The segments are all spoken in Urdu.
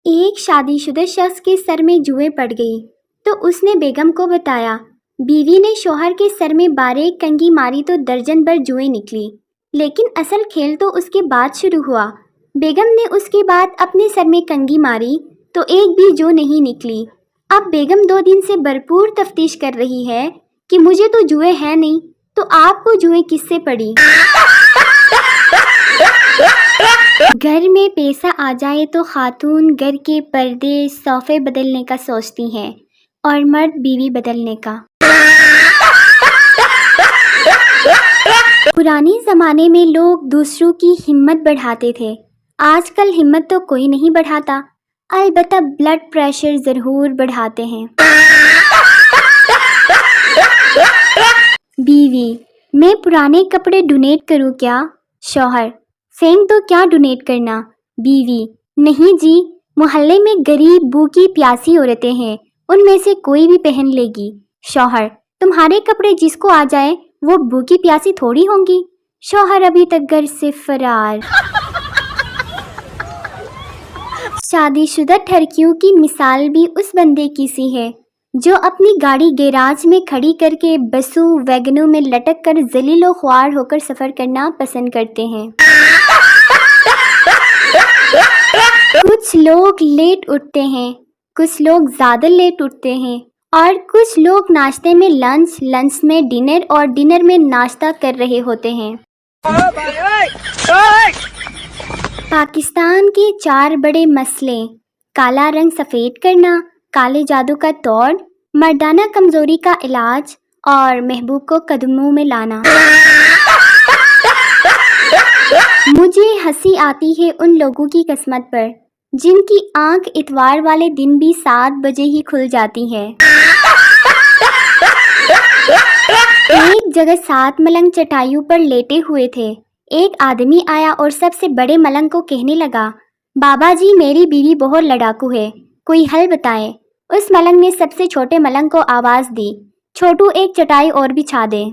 ایک شادی شدہ شخص کے سر میں جوئیں پڑ گئی تو اس نے بیگم کو بتایا۔ بیوی نے شوہر کے سر میں باریک کنگھی ماری تو درجن بھر جوئیں نکلی، لیکن اصل کھیل تو اس کے بعد شروع ہوا۔ بیگم نے اس کے بعد اپنے سر میں کنگھی ماری تو ایک بھی جو نہیں نکلی۔ اب بیگم 2 دن سے بھرپور تفتیش کر رہی ہے کہ مجھے تو جوئیں ہیں نہیں، تو آپ کو جوئیں کس سے پڑی؟ گھر میں پیسہ آ جائے تو خاتون گھر کے پردے صوفے بدلنے کا سوچتی ہیں اور مرد بیوی بدلنے کا۔ پرانے زمانے میں لوگ دوسروں کی ہمت بڑھاتے تھے، آج کل ہمت تو کوئی نہیں بڑھاتا، البتہ بلڈ پریشر ضرور بڑھاتے ہیں۔ بیوی: میں پرانے کپڑے ڈونیٹ کروں کیا؟ شوہر: پھینک دو، کیا ڈونیٹ کرنا؟ بیوی: نہیں جی، محلے میں غریب بھوکی پیاسی عورتیں ہیں، ان میں سے کوئی بھی پہن لے گی۔ شوہر: تمہارے کپڑے جس کو آ جائے وہ بھوکی پیاسی تھوڑی ہوں گی۔ شوہر ابھی تک گھر سے فرار۔ شادی شدہ ٹھرکیوں کی مثال بھی اس بندے کی سی ہے جو اپنی گاڑی گیراج میں کھڑی کر کے بسوں ویگنوں میں لٹک کر ذلیل و خوار ہو کر سفر کرنا پسند کرتے ہیں۔ کچھ لوگ لیٹ اٹھتے ہیں، کچھ لوگ زیادہ لیٹ اٹھتے ہیں، اور کچھ لوگ ناشتے میں لنچ، لنچ میں ڈنر اور ڈنر میں ناشتہ کر رہے ہوتے ہیں۔ پاکستان کے 4 بڑے مسئلے: کالا رنگ سفید کرنا، کالے جادو کا توڑ، مردانہ کمزوری کا علاج اور محبوب کو قدموں میں لانا۔ مجھے ہنسی آتی ہے ان لوگوں کی قسمت پر جن کی آنکھ اتوار والے دن بھی 7 بجے ہی کھل جاتی ہے۔ ایک جگہ 7 ملنگ چٹائیوں پر لیٹے ہوئے تھے۔ ایک آدمی آیا اور سب سے بڑے ملنگ کو کہنے لگا، بابا جی میری بیوی بہت لڑاکو ہے، کوئی حل بتائیں۔ اس ملنگ نے سب سے چھوٹے ملنگ کو آواز دی، چھوٹو ایک چٹائی اور بچھا دے۔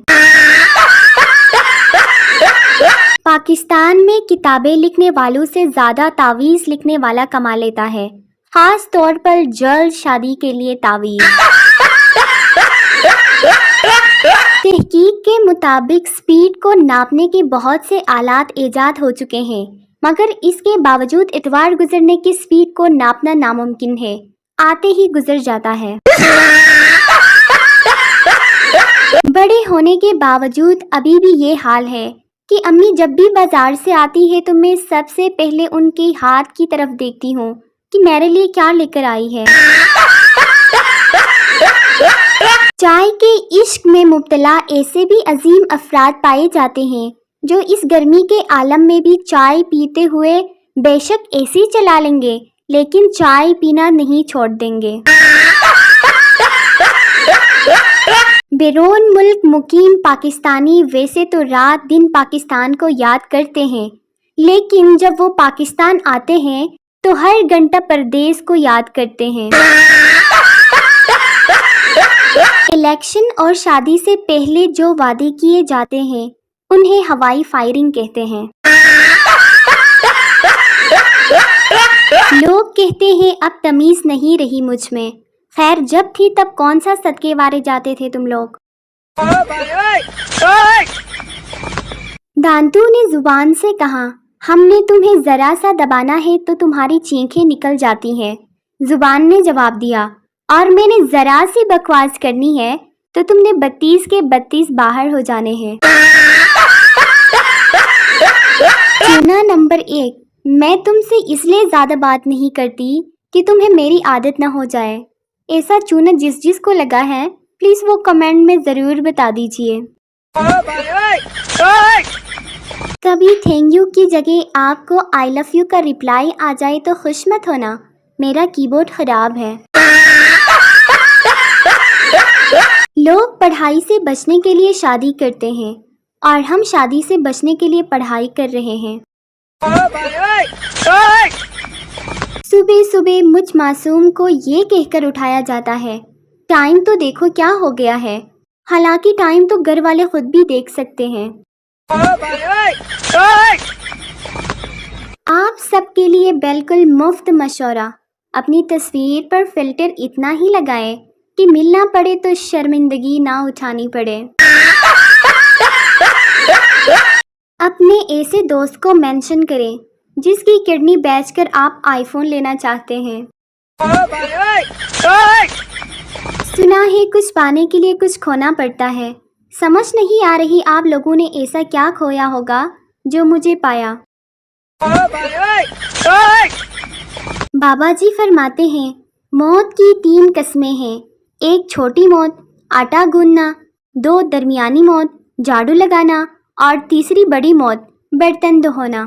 پاکستان میں کتابیں لکھنے والوں سے زیادہ تعویذ لکھنے والا کما لیتا ہے، خاص طور پر جلد شادی کے لیے تعویذ۔ تحقیق کے مطابق سپیڈ کو ناپنے کے بہت سے آلات ایجاد ہو چکے ہیں، مگر اس کے باوجود اتوار گزرنے کی سپیڈ کو ناپنا ناممکن ہے، آتے ہی گزر جاتا ہے۔ بڑے ہونے کے باوجود ابھی بھی یہ حال ہے کہ امی جب بھی بازار سے آتی ہے تو میں سب سے پہلے ان کے ہاتھ کی طرف دیکھتی ہوں کہ میرے لیے کیا لے کر آئی ہے۔ چائے کے عشق میں مبتلا ایسے بھی عظیم افراد پائے جاتے ہیں جو اس گرمی کے عالم میں بھی چائے پیتے ہوئے بے شک اے سی چلا لیں گے لیکن چائے پینا نہیں چھوڑ دیں گے۔ بیرون ملک مقیم پاکستانی ویسے تو رات دن پاکستان کو یاد کرتے ہیں، لیکن جب وہ پاکستان آتے ہیں تو ہر گھنٹہ پردیس کو یاد کرتے ہیں۔ الیکشن اور شادی سے پہلے جو وعدے کیے جاتے ہیں انہیں ہوائی فائرنگ کہتے ہیں۔ لوگ کہتے ہیں اب تمیز نہیں رہی مجھ میں، خیر جب تھی تب کون سا صدقے وارے جاتے تھے تم لوگ۔ دانتو نے زبان سے کہا، ہم نے تمہیں ذرا سا دبانا ہے تو تمہاری چینکھیں نکل جاتی ہیں۔ زبان نے جواب دیا، اور میں نے ذرا سی بکواس کرنی ہے تو تم نے 32 کے 32 باہر ہو جانے ہیں۔ چونا نمبر 1، میں تم سے اس لیے زیادہ بات نہیں کرتی کہ تمہیں میری عادت نہ ہو جائے۔ ایسا چونا جس جس کو لگا ہے پلیز وہ کمنٹ میں ضرور بتا دیجئے۔ کبھی تھینک یو کی جگہ آپ کو آئی لو یو کا ریپلائی آ جائے تو خوش مت ہونا، میرا کی بورڈ خراب ہے۔ لوگ پڑھائی سے بچنے کے لیے شادی کرتے ہیں اور ہم شادی سے بچنے کے لیے پڑھائی کر رہے ہیں۔ صبح صبح مجھ معصوم کو یہ کہہ کر اٹھایا جاتا ہے، ٹائم تو دیکھو کیا ہو گیا ہے، حالانکہ ٹائم تو گھر والے خود بھی دیکھ سکتے ہیں۔ آپ سب کے لیے بالکل مفت مشورہ، اپنی تصویر پر فلٹر اتنا ہی لگائیں کہ ملنا پڑے تو شرمندگی نہ اٹھانی پڑے۔ اپنے ایسے دوست کو مینشن کریں جس کی کڈنی بیچ کر آپ آئی فون لینا چاہتے ہیں۔ سنا ہے کچھ پانے کے لیے کچھ کھونا پڑتا ہے۔ سمجھ نہیں آ رہی آپ لوگوں نے ایسا کیا کھویا ہوگا جو مجھے پایا۔ بابا جی فرماتے ہیں موت کی 3 قسمیں ہیں، 1 چھوٹی موت، آٹا گوندنا، 2 درمیانی موت، جھاڑو لگانا، اور تیسری بڑی موت، برتن دھونا۔